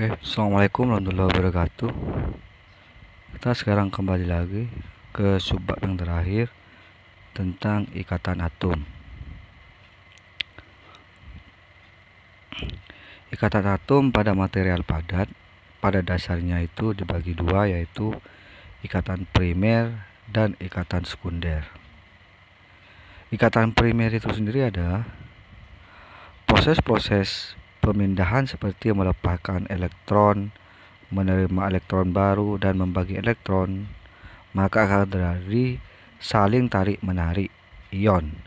Oke, assalamualaikum warahmatullahi wabarakatuh. Kita sekarang kembali lagi ke subbab yang terakhir tentang ikatan atom. Ikatan atom pada material padat pada dasarnya itu dibagi dua, yaitu ikatan primer dan ikatan sekunder. Ikatan primer itu sendiri adalah proses-proses pemindahan seperti melepaskan elektron, menerima elektron baru, dan membagi elektron, maka akan terjadi saling tarik-menarik ion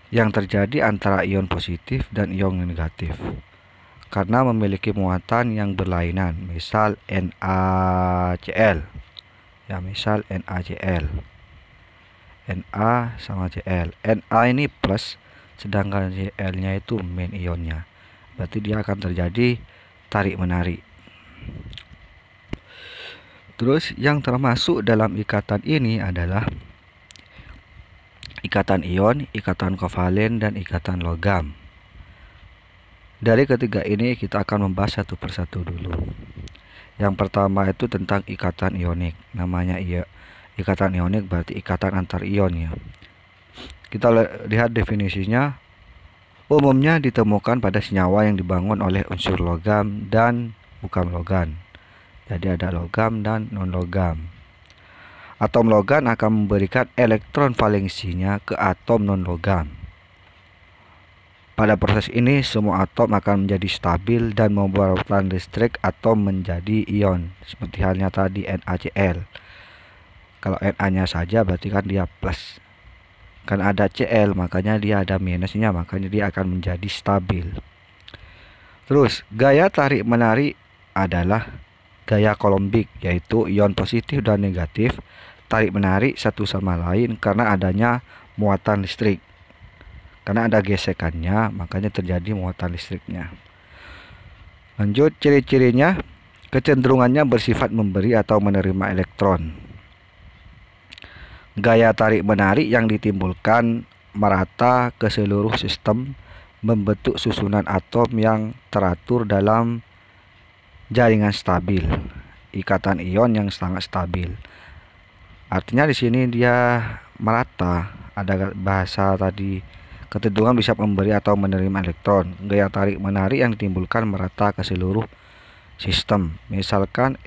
yang terjadi antara ion positif dan ion negatif karena memiliki muatan yang berlainan, misal NaCl. Na sama Cl. Na ini plus, sedangkan Cl nya itu main ionnya, berarti dia akan terjadi tarik menarik. Terus yang termasuk dalam ikatan ini adalah ikatan ion, ikatan kovalen, dan ikatan logam. Dari ketiga ini kita akan membahas satu persatu dulu. Yang pertama itu tentang ikatan ionik. Namanya ikatan ionik berarti ikatan antar ion ya. Kita lihat definisinya. Umumnya ditemukan pada senyawa yang dibangun oleh unsur logam dan bukan logam. Jadi ada logam dan non-logam. Atom logam akan memberikan elektron valensinya ke atom non-logam. Pada proses ini semua atom akan menjadi stabil dan membuat listrik atom menjadi ion, seperti halnya tadi NaCl. Kalau Na-nya saja berarti kan dia plus. Kan ada Cl, makanya dia ada minusnya, makanya dia akan menjadi stabil. Terus gaya tarik menarik adalah gaya Coulombic, yaitu ion positif dan negatif tarik menarik satu sama lain karena adanya muatan listrik. Karena ada gesekannya, makanya terjadi muatan listriknya. Lanjut, ciri-cirinya, kecenderungannya bersifat memberi atau menerima elektron. Gaya tarik menarik yang ditimbulkan merata ke seluruh sistem, membentuk susunan atom yang teratur dalam jaringan stabil, ikatan ion yang sangat stabil. Artinya di sini dia merata. Ada bahasa tadi, kecenderungan bisa memberi atau menerima elektron. Gaya tarik menarik yang ditimbulkan merata ke seluruh sistem. Misalkan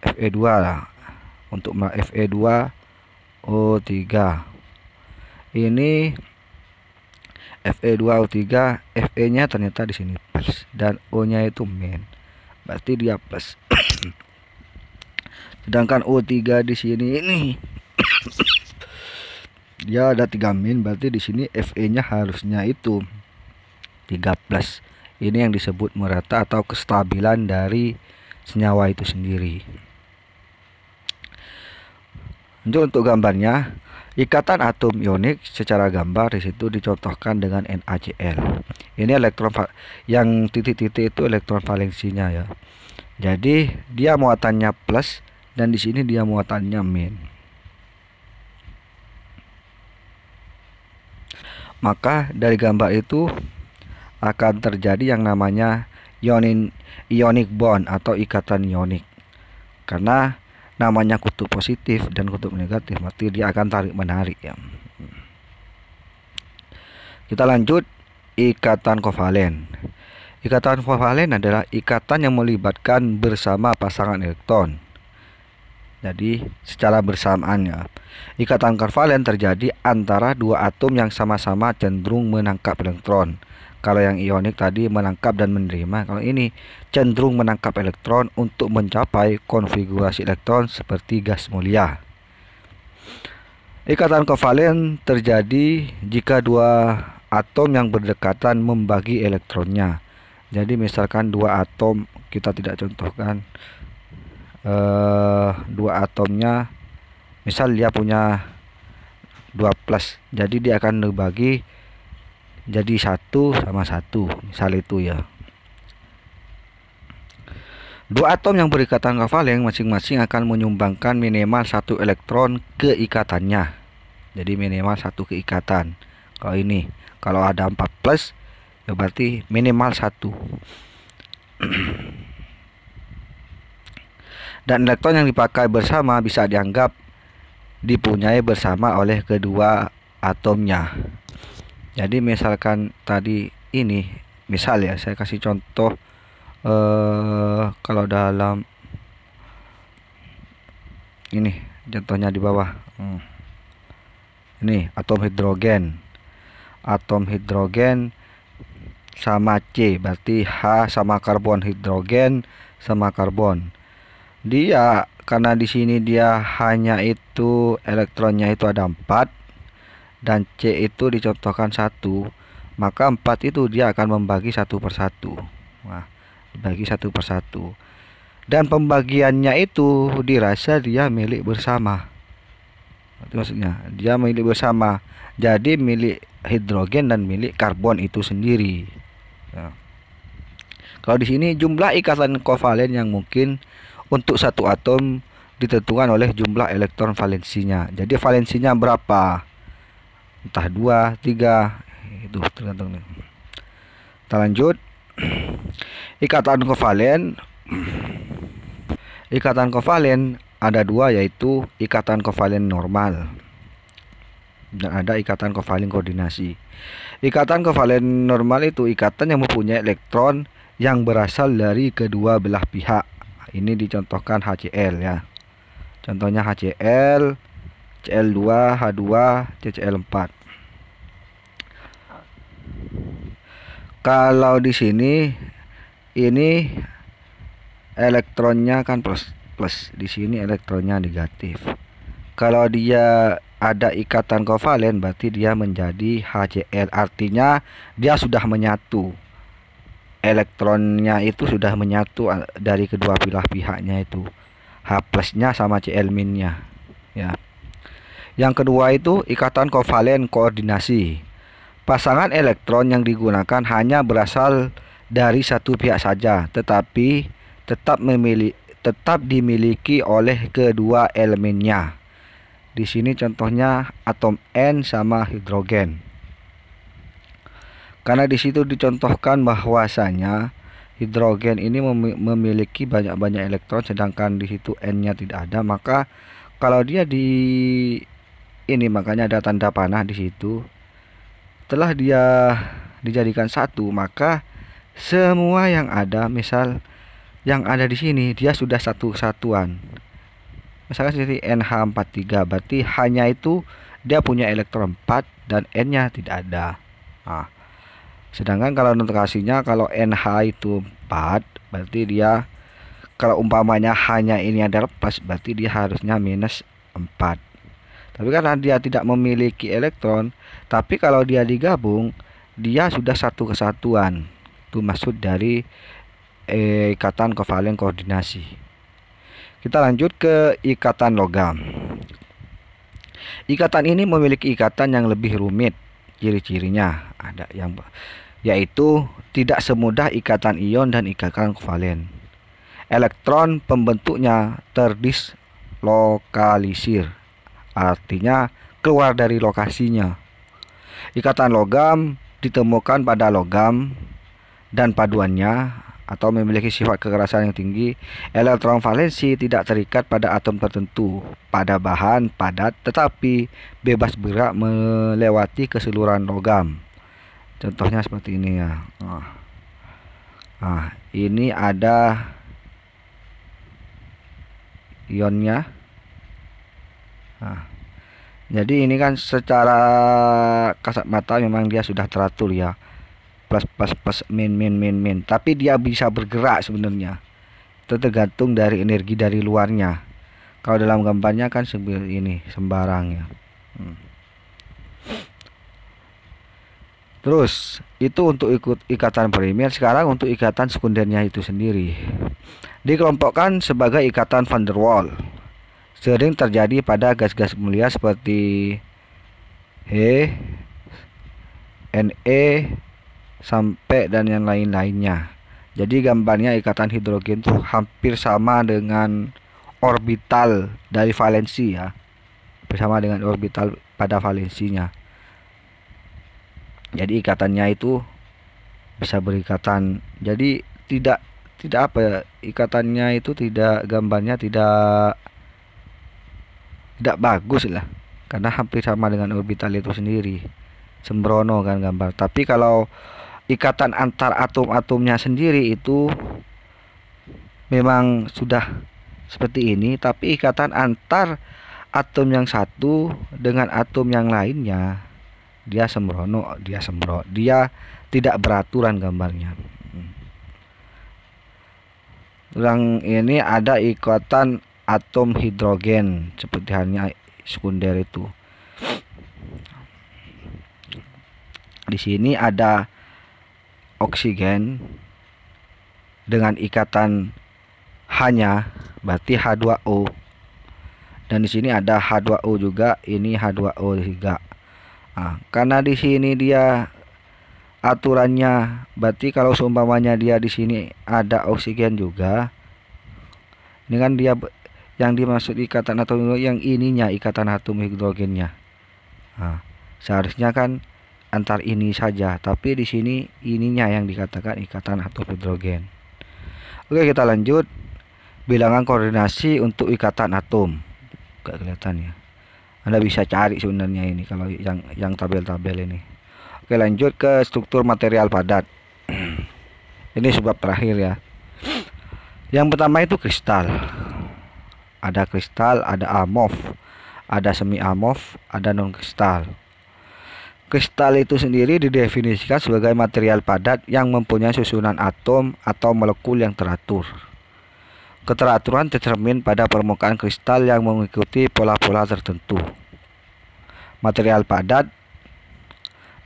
Fe2 lah. Untuk Fe2O3. Ini Fe2O3, Fe-nya ternyata di sini plus dan O-nya itu min. Berarti dia plus. Sedangkan O3 di sini ini dia ada 3 min, berarti di sini Fe-nya harusnya itu 3 plus. Ini yang disebut merata atau kestabilan dari senyawa itu sendiri. Untuk gambarnya, ikatan atom ionik secara gambar di situ dicontohkan dengan NaCl. Ini elektron yang titik-titik itu elektron valensinya ya. Jadi dia muatannya plus dan di sini dia muatannya min. Maka dari gambar itu akan terjadi yang namanya ionic bond atau ikatan ionik. Karena namanya kutub positif dan kutub negatif, berarti dia akan tarik menarik ya. Kita lanjut, ikatan kovalen. Ikatan kovalen adalah ikatan yang melibatkan bersama pasangan elektron. Jadi secara bersamaan ya. Ikatan kovalen terjadi antara dua atom yang sama-sama cenderung menangkap elektron. Kalau yang ionik tadi menangkap dan menerima, kalau ini cenderung menangkap elektron untuk mencapai konfigurasi elektron seperti gas mulia. Ikatan kovalen terjadi jika dua atom yang berdekatan membagi elektronnya. Jadi misalkan dua atom, kita tidak contohkan dua atomnya, misal dia punya 2 plus, jadi dia akan dibagi jadi 1 sama 1, misal itu ya. Dua atom yang berikatan kovalen masing-masing akan menyumbangkan minimal 1 elektron ke ikatannya. Jadi minimal 1 keikatan. Kalau ini, kalau ada 4 plus, ya berarti minimal 1. Dan elektron yang dipakai bersama bisa dianggap dipunyai bersama oleh kedua atomnya. Jadi misalkan tadi ini, misal ya, saya kasih contoh kalau dalam ini contohnya di bawah. Ini atom hidrogen. Atom hidrogen sama C, berarti H sama karbon, hidrogen sama karbon. Dia karena di sini dia hanya itu elektronnya itu ada 4 dan C itu dicontohkan 1, maka 4 itu dia akan membagi 1/1. Nah, dibagi 1/1. Dan pembagiannya itu dirasa dia milik bersama. Itu maksudnya, dia milik bersama. Jadi milik hidrogen dan milik karbon itu sendiri. Nah, kalau di sini jumlah ikatan kovalen yang mungkin untuk satu atom ditentukan oleh jumlah elektron valensinya. Jadi valensinya berapa? Entah 2, 3, itu tergantung. Kita lanjut. Ikatan kovalen. Ikatan kovalen ada 2, yaitu ikatan kovalen normal dan ada ikatan kovalen koordinasi. Ikatan kovalen normal itu ikatan yang mempunyai elektron yang berasal dari kedua belah pihak. Ini dicontohkan HCl ya. Contohnya HCl, Cl2, H2, CCl4. Kalau di sini ini elektronnya kan plus, di sini elektronnya negatif. Kalau dia ada ikatan kovalen berarti dia menjadi HCl, artinya dia sudah menyatu. Elektronnya itu sudah menyatu dari kedua belah pihaknya itu, H plusnya sama Cl minnya ya. Yang kedua itu ikatan kovalen koordinasi. Pasangan elektron yang digunakan hanya berasal dari satu pihak saja, tetapi tetap dimiliki oleh kedua elemennya. Di sini contohnya atom N sama hidrogen. Karena di situ dicontohkan bahwasanya hidrogen ini memiliki banyak elektron, sedangkan di situ N-nya tidak ada, maka kalau dia di ini, makanya ada tanda panah di situ. Setelah dia dijadikan satu, maka semua yang ada, misal yang ada di sini dia sudah satu kesatuan. Misalkan seperti NH43, berarti hanya itu dia punya elektron 4 dan N-nya tidak ada. Nah, sedangkan kalau notasisinya, kalau NH itu 4, berarti dia, kalau umpamanya hanya ini adalah plus, berarti dia harusnya minus 4. Tapi karena dia tidak memiliki elektron, tapi kalau dia digabung, dia sudah satu kesatuan. Itu maksud dari ikatan kovalen koordinasi. Kita lanjut ke ikatan logam. Ikatan ini memiliki ikatan yang lebih rumit. Ciri-cirinya ada yang yaitu tidak semudah ikatan ion dan ikatan kovalen. Elektron pembentuknya terdislokalisir, artinya keluar dari lokasinya. Ikatan logam ditemukan pada logam dan paduannya atau memiliki sifat kekerasan yang tinggi. Elektron valensi tidak terikat pada atom tertentu pada bahan padat, tetapi bebas bergerak melewati keseluruhan logam. Contohnya seperti ini ya. Nah, ini ada ionnya. Nah, jadi ini kan secara kasat mata memang dia sudah teratur ya, plus plus plus min min min min, tapi dia bisa bergerak sebenarnya. Itu tergantung dari energi dari luarnya. Kalau dalam gambarnya kan seperti ini, sembarang ya. Terus itu untuk ikatan primer. Sekarang untuk ikatan sekundernya itu sendiri dikelompokkan sebagai ikatan van der Waals. Sering terjadi pada gas-gas mulia seperti He, Ne, sampai dan yang lain-lainnya. Jadi gambarnya ikatan hidrogen itu hampir sama dengan orbital dari valensi ya, bersama dengan orbital pada valensinya. Jadi ikatannya itu bisa berikatan. Jadi tidak tidak apa ya, ikatannya itu tidak, gambarnya tidak bagus lah, karena hampir sama dengan orbital itu sendiri, sembrono kan gambar. Tapi kalau ikatan antar atom-atomnya sendiri itu memang sudah seperti ini, tapi ikatan antar atom yang satu dengan atom yang lainnya dia sembrono, dia tidak beraturan gambarnya. Yang ini ada ikatan atom hidrogen seperti halnya sekunder itu. Di sini ada oksigen dengan ikatan hanya, berarti H2O. Dan di sini ada H2O juga, ini H2O juga. Nah, karena di sini dia aturannya, berarti kalau seumpamanya dia di sini ada oksigen juga, ini kan dia yang dimaksud ikatan atom yang ininya ikatan atom hidrogennya. Nah, seharusnya kan antar ini saja, tapi di sini ininya yang dikatakan ikatan atom hidrogen. Oke, kita lanjut. Bilangan koordinasi untuk ikatan atom. Gak kelihatan ya. Anda bisa cari sebenarnya ini kalau yang tabel-tabel ini. Oke, lanjut ke struktur material padat. Ini sebab terakhir ya. Yang pertama itu kristal. Ada kristal, ada amorf, ada semi amorf, ada non kristal. Kristal itu sendiri didefinisikan sebagai material padat yang mempunyai susunan atom atau molekul yang teratur. Keteraturan tercermin pada permukaan kristal yang mengikuti pola-pola tertentu. Material padat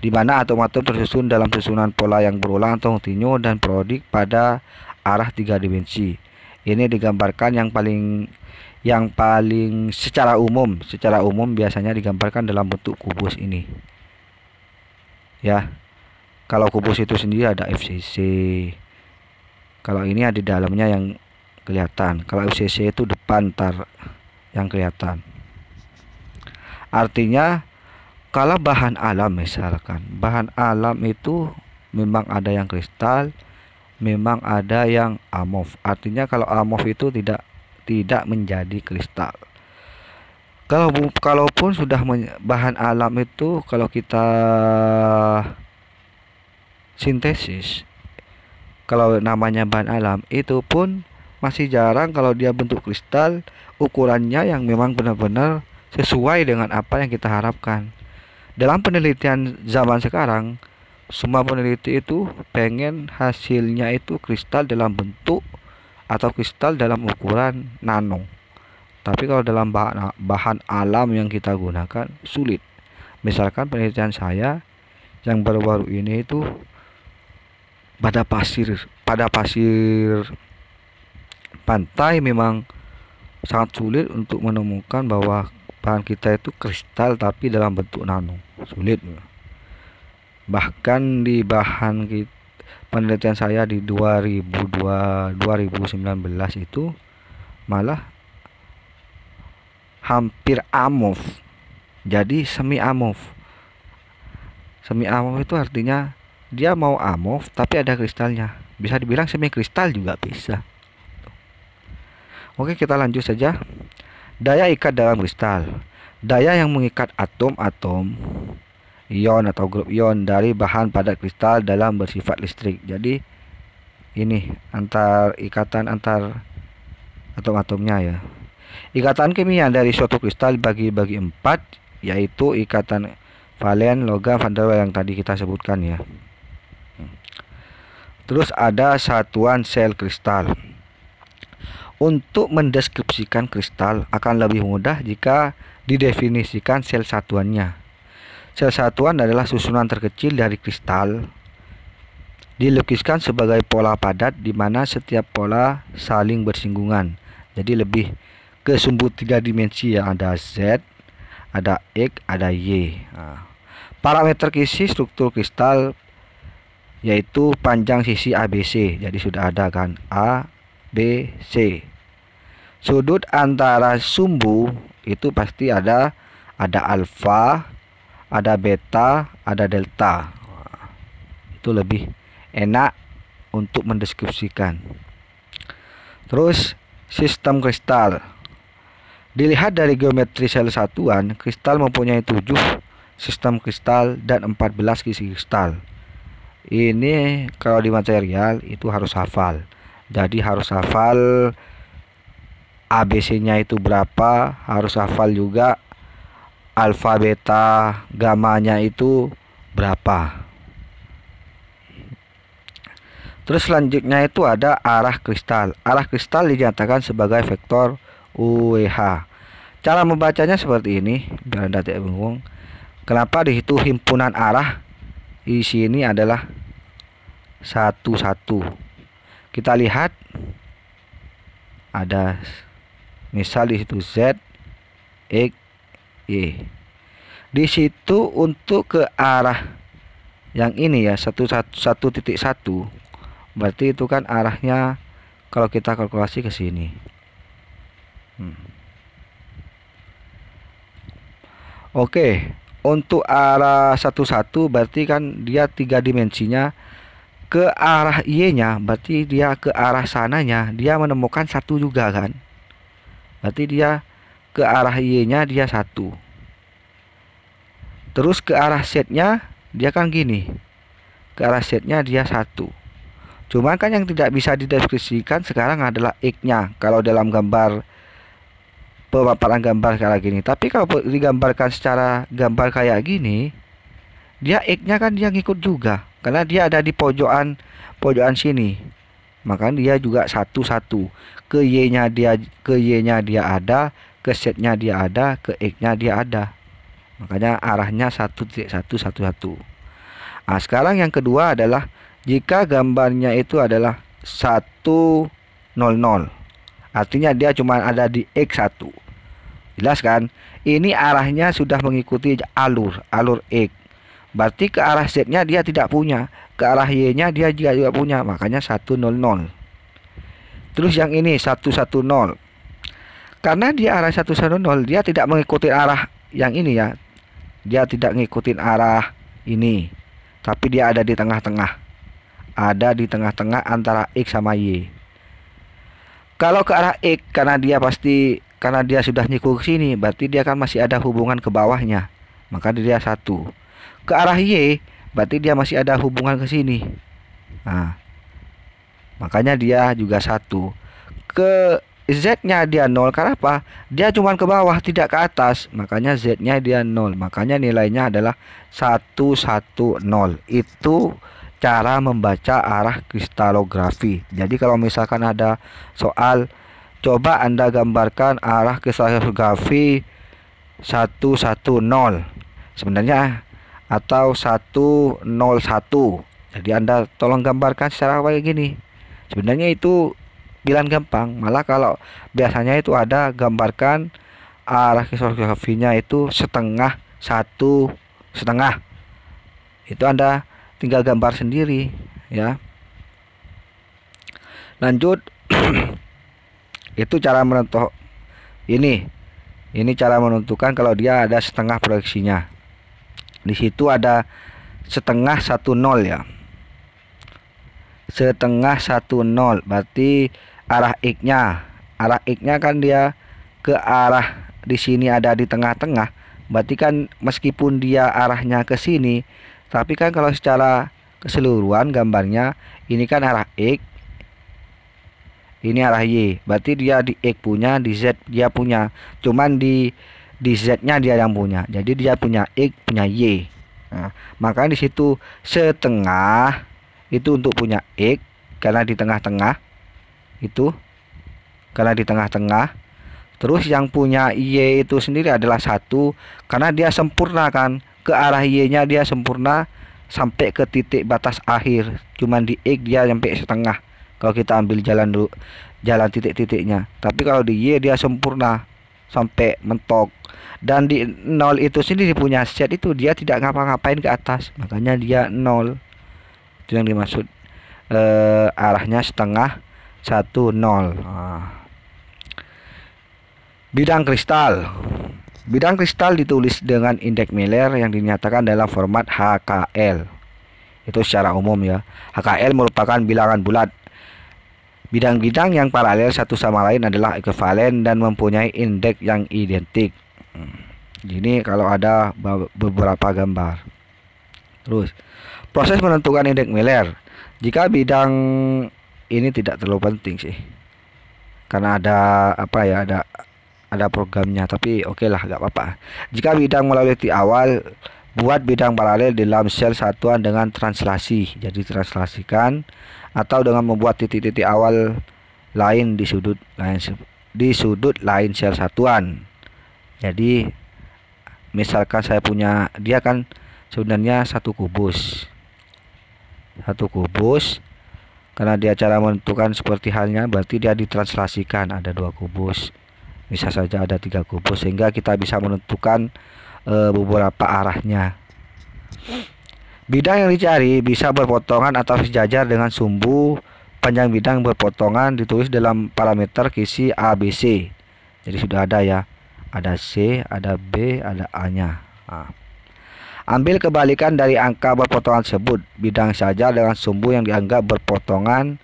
di mana atom-atom tersusun dalam susunan pola yang berulang atau kontinu dan periodik pada arah 3 dimensi. Ini digambarkan yang paling secara umum biasanya digambarkan dalam bentuk kubus ini. Ya. Kalau kubus itu sendiri ada FCC. Kalau ini ada di dalamnya yang kelihatan. Kalau FCC itu depan yang kelihatan. Artinya kalau bahan alam, misalkan bahan alam itu memang ada yang kristal, memang ada yang amorf. Artinya kalau amorf itu tidak menjadi kristal. Kalaupun sudah bahan alam itu kalau kita sintesis, kalau namanya bahan alam itu pun masih jarang kalau dia bentuk kristal, ukurannya yang memang benar-benar sesuai dengan apa yang kita harapkan. Dalam penelitian zaman sekarang, semua peneliti itu pengen hasilnya itu kristal dalam bentuk atau kristal dalam ukuran nano. Tapi kalau dalam bahan alam yang kita gunakan sulit. Misalkan penelitian saya yang baru-baru ini itu pada pasir pantai memang sangat sulit untuk menemukan bahwa bahan kita itu kristal tapi dalam bentuk nano, sulit. Bahkan di penelitian saya di 2019 itu malah hampir amorf, jadi semi amorf. Semi amorf itu artinya dia mau amorf tapi ada kristalnya, bisa dibilang semi kristal juga bisa. Oke, kita lanjut saja. Daya ikat dalam kristal. Daya yang mengikat atom-atom ion atau grup ion dari bahan padat kristal dalam bersifat listrik. Jadi ini ikatan antar atom-atomnya ya. Ikatan kimia dari suatu kristal bagi 4, yaitu ikatan valen, logam, van der Waals yang tadi kita sebutkan ya. Terus ada satuan sel kristal. Untuk mendeskripsikan kristal akan lebih mudah jika didefinisikan sel satuannya. Sel satuan adalah susunan terkecil dari kristal. Dilukiskan sebagai pola padat di mana setiap pola saling bersinggungan. Jadi lebih ke sumbu 3 dimensi ya, ada Z, ada X, ada Y. Nah, parameter kisi struktur kristal yaitu panjang sisi ABC. Jadi sudah ada kan A, B, C. Sudut antara sumbu itu pasti ada alfa, ada beta, ada delta. itu lebih enak untuk mendeskripsikan. Terus sistem kristal. Dilihat dari geometri sel satuan, kristal mempunyai 7 sistem kristal dan 14 kisi kristal. Ini kalau di material itu harus hafal. Jadi harus hafal ABC-nya itu berapa, harus hafal juga alfa, beta, gamanya itu berapa. Terus selanjutnya itu ada arah kristal. Arah kristal dinyatakan sebagai vektor UWH. Cara membacanya seperti ini, biar Anda tidak bingung. Kenapa di situ himpunan arah, di sini adalah satu-satu. Kita lihat ada misal di situ Z, X, Y. Di situ untuk ke arah yang ini ya 1,1, berarti itu kan arahnya kalau kita kalkulasi ke sini. Oke, untuk arah 1,1 berarti kan dia 3 dimensinya. Ke arah Y-nya berarti dia ke arah sananya dia menemukan 1 juga kan. Berarti dia ke arah Y-nya dia 1. Terus ke arah Z-nya dia kan gini. Ke arah Z-nya dia 1. Cuman kan yang tidak bisa dideskripsikan sekarang adalah X-nya kalau dalam gambar pemaparan gambar kayak gini. Tapi kalau digambarkan secara gambar kayak gini, dia X-nya kan dia ngikut juga karena dia ada di pojokan sini. Maka dia juga 1,1. Ke Y-nya dia ada, ke Z-nya dia ada, ke X-nya dia ada. Makanya arahnya 1,111. Nah, sekarang yang kedua adalah jika gambarnya itu adalah 1,0,0. Artinya dia cuma ada di X1. Jelas kan? Ini arahnya sudah mengikuti alur X. Berarti ke arah Z-nya dia tidak punya, ke arah Y-nya dia juga punya, makanya 1,0,0. Terus yang ini 1,10. Karena dia arah 1,10, dia tidak mengikuti arah yang ini ya. Dia tidak mengikuti arah ini. Tapi dia ada di tengah-tengah. Ada di tengah-tengah antara X sama Y. Kalau ke arah X karena dia sudah nyikul ke sini, berarti dia kan masih ada hubungan ke bawahnya. Maka dia 1. Ke arah Y berarti dia masih ada hubungan ke sini. Nah, makanya dia juga 1. Ke Z-nya dia 0 karena apa? Dia cuma ke bawah tidak ke atas. Makanya Z-nya dia 0. Makanya nilainya adalah 110. Itu cara membaca arah kristalografi. Jadi kalau misalkan ada soal, coba Anda gambarkan arah kristalografi 110 sebenarnya atau 101. Jadi Anda tolong gambarkan secara kayak gini. Sebenarnya itu pilihan gampang. Malah kalau biasanya itu ada gambarkan arah kristalografinya itu setengah, 1,5. Itu Anda tinggal gambar sendiri ya. Lanjut. Itu cara menentukan ini cara menentukan kalau dia ada setengah proyeksinya. Di situ ada setengah 1,0 ya. Setengah 1,0 berarti arah X-nya kan dia ke arah di sini ada di tengah-tengah. Berarti kan meskipun dia arahnya ke sini, tapi kan kalau secara keseluruhan gambarnya ini kan arah X, ini arah Y. Berarti dia di X punya, di Z dia punya. Cuman di Z-nya dia yang punya. Jadi dia punya X, punya Y. Nah, maka di situ setengah itu untuk punya X karena di tengah-tengah. Itu karena di tengah-tengah. Terus yang punya Y itu sendiri adalah 1 karena dia sempurna kan. Ke arah Y-nya dia sempurna sampai ke titik batas akhir. Cuman di X dia sampai setengah. Kalau kita ambil jalan dulu, jalan titik-titiknya. Tapi kalau di Y dia sempurna sampai mentok. Dan di 0 itu sendiri punya Z itu dia tidak ngapa-ngapain ke atas. Makanya dia 0. Itu yang dimaksud arahnya setengah 1,0. Bidang kristal. Bidang kristal ditulis dengan indeks Miller yang dinyatakan dalam format HKL. Itu secara umum ya. HKL merupakan bilangan bulat. Bidang-bidang yang paralel satu sama lain adalah ekuivalen dan mempunyai indeks yang identik. Gini kalau ada beberapa gambar. Terus, proses menentukan indeks Miller. Jika bidang ini tidak terlalu penting sih, karena ada apa ya, ada programnya, tapi oke lah, nggak apa-apa. Jika bidang melalui titik awal, buat bidang paralel dalam sel satuan dengan translasi. Jadi translasikan, atau dengan membuat titik-titik awal lain di sudut lain sel satuan. Jadi misalkan saya punya, dia kan sebenarnya satu kubus, karena dia cara menentukan seperti halnya, berarti dia ditranslasikan, ada 2 kubus, bisa saja ada 3 kubus, sehingga kita bisa menentukan beberapa arahnya. Bidang yang dicari bisa berpotongan atau sejajar dengan sumbu. Panjang bidang berpotongan ditulis dalam parameter kisi ABC. Jadi sudah ada ya, ada C, ada B, ada A nya. Ambil kebalikan dari angka berpotongan tersebut. Bidang saja dengan sumbu yang dianggap berpotongan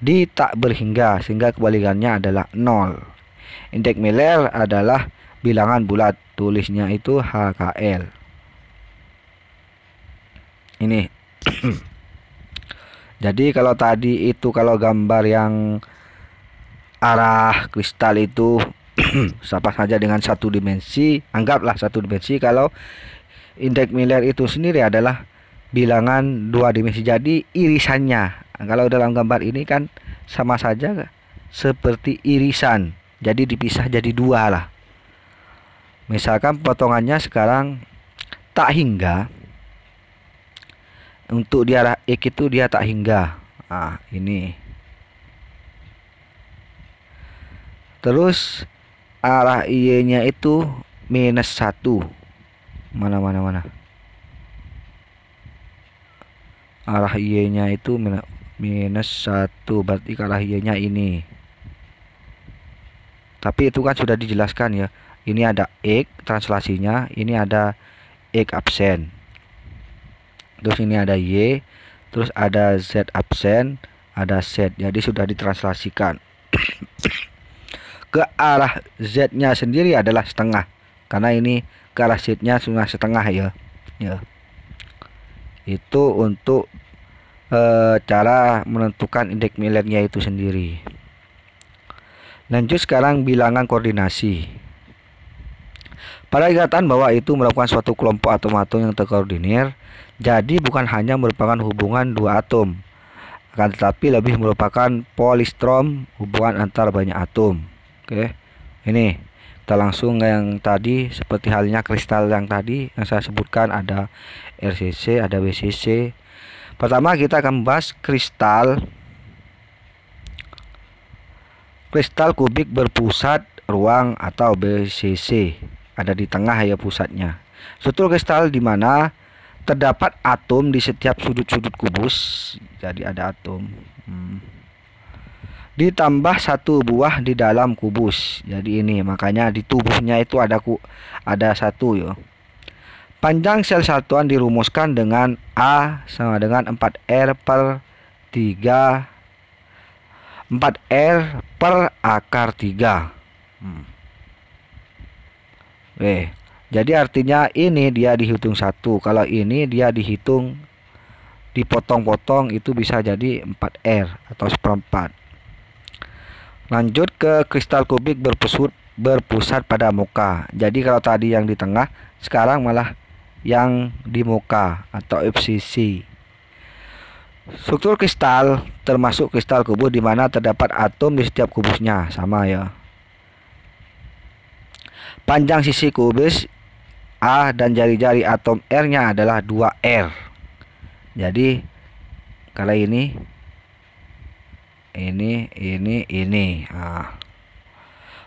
di tak berhingga, sehingga kebalikannya adalah 0. Indeks Miller adalah bilangan bulat, tulisnya itu HKL. Ini. Jadi kalau tadi itu, kalau gambar yang arah kristal itu sama saja dengan satu dimensi, anggaplah satu dimensi. Kalau indeks Miller itu sendiri adalah bilangan 2 dimensi. Jadi irisannya, kalau dalam gambar ini kan sama saja seperti irisan, jadi dipisah jadi 2 lah. Misalkan potongannya sekarang tak hingga, untuk di arah X itu dia tak hingga. Ini. Terus arah Y nya itu -1. Mana. Arah Y nya itu -1, berarti arah Y nya ini. Tapi itu kan sudah dijelaskan ya. Ini ada X translasinya, ini ada X absen. Terus ini ada Y, terus ada Z absen, ada Z. Jadi sudah ditranslasikan. Ke arah Z nya sendiri adalah setengah, karena ini ke arah Z-nya sudah setengah ya. Itu untuk cara menentukan indeks Miller-nya itu sendiri. Lanjut sekarang bilangan koordinasi. Pada dikatakan bahwa itu merupakan suatu kelompok atom-atom yang terkoordinir, jadi bukan hanya merupakan hubungan 2 atom, akan tetapi lebih merupakan polistrom, hubungan antar banyak atom. Oke, ini kita langsung yang tadi, seperti halnya kristal yang tadi yang saya sebutkan, ada RCC, ada BCC. Pertama kita akan membahas kristal kubik berpusat ruang atau BCC, ada di tengah ya pusatnya. Struktur kristal di mana terdapat atom di setiap sudut-sudut kubus, jadi ada atom. Ditambah 1 buah di dalam kubus. Jadi ini makanya di tubuhnya itu ada 1 ya. Panjang sel satuan dirumuskan dengan A sama dengan 4R per akar 3. Jadi artinya ini dia dihitung 1. Kalau ini dia dihitung dipotong-potong, itu bisa jadi 4R atau 1/4. Lanjut ke kristal kubik berpusat pada muka. Jadi kalau tadi yang di tengah, sekarang malah yang di muka atau FCC. Struktur kristal termasuk kristal kubus di mana terdapat atom di setiap kubusnya, sama ya. Panjang sisi kubus A dan jari-jari atom R-nya adalah 2R. Jadi kalau ini.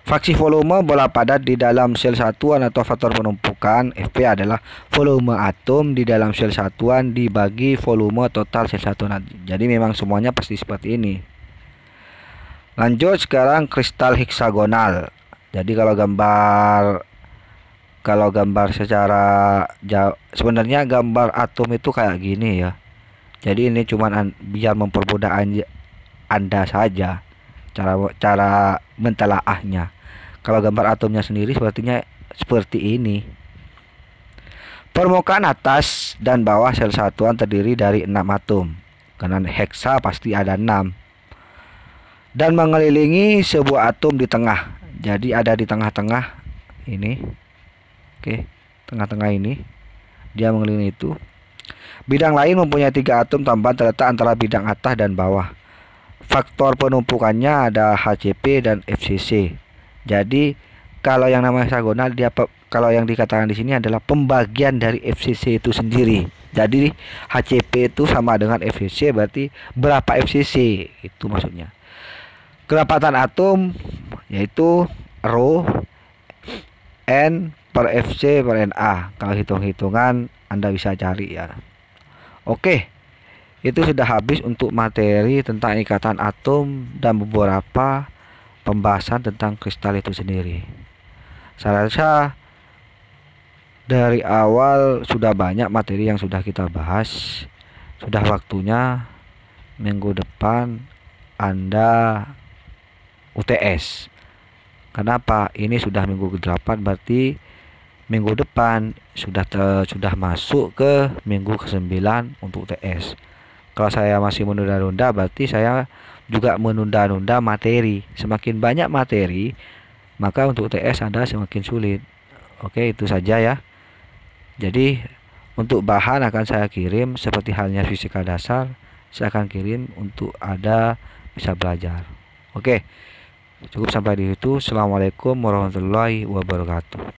Fraksi volume bola padat di dalam sel satuan atau faktor penumpukan Fp adalah volume atom di dalam sel satuan dibagi volume total sel satuan. Jadi memang semuanya pasti seperti ini. Lanjut sekarang kristal heksagonal. Jadi kalau gambar secara sebenarnya gambar atom itu kayak gini ya. Jadi ini cuman biar mempermudah Anda saja cara cara mentelaahnya. Kalau gambar atomnya sendiri sepertinya seperti ini. Permukaan atas dan bawah sel satuan terdiri dari 6 atom. Karena heksa pasti ada 6. Dan mengelilingi sebuah atom di tengah. Jadi ada di tengah-tengah ini. Oke, tengah-tengah ini. Dia mengelilingi itu. Bidang lain mempunyai 3 atom tambahan terletak antara bidang atas dan bawah. Faktor penumpukannya ada HCP dan FCC. Jadi kalau yang namanya heksagonal kalau yang dikatakan di sini adalah pembagian dari FCC itu sendiri. Jadi HCP itu sama dengan FCC, berarti berapa FCC itu maksudnya. Kerapatan atom yaitu rho N per FC per Na. Kalau hitung-hitungan Anda bisa cari ya. Oke, itu sudah habis untuk materi tentang ikatan atom dan beberapa pembahasan tentang kristal itu sendiri. Saya rasa dari awal sudah banyak materi yang sudah kita bahas. Sudah waktunya minggu depan Anda UTS. Kenapa? Ini sudah minggu ke-8, berarti minggu depan sudah masuk ke minggu ke-9 untuk UTS. Kalau saya masih menunda-nunda, berarti saya juga menunda-nunda materi. Semakin banyak materi, maka untuk UTS Anda semakin sulit. Oke, itu saja ya. Jadi untuk bahan akan saya kirim seperti halnya fisika dasar, saya akan kirim untuk Anda bisa belajar. Oke, cukup sampai di situ. Assalamualaikum warahmatullahi wabarakatuh.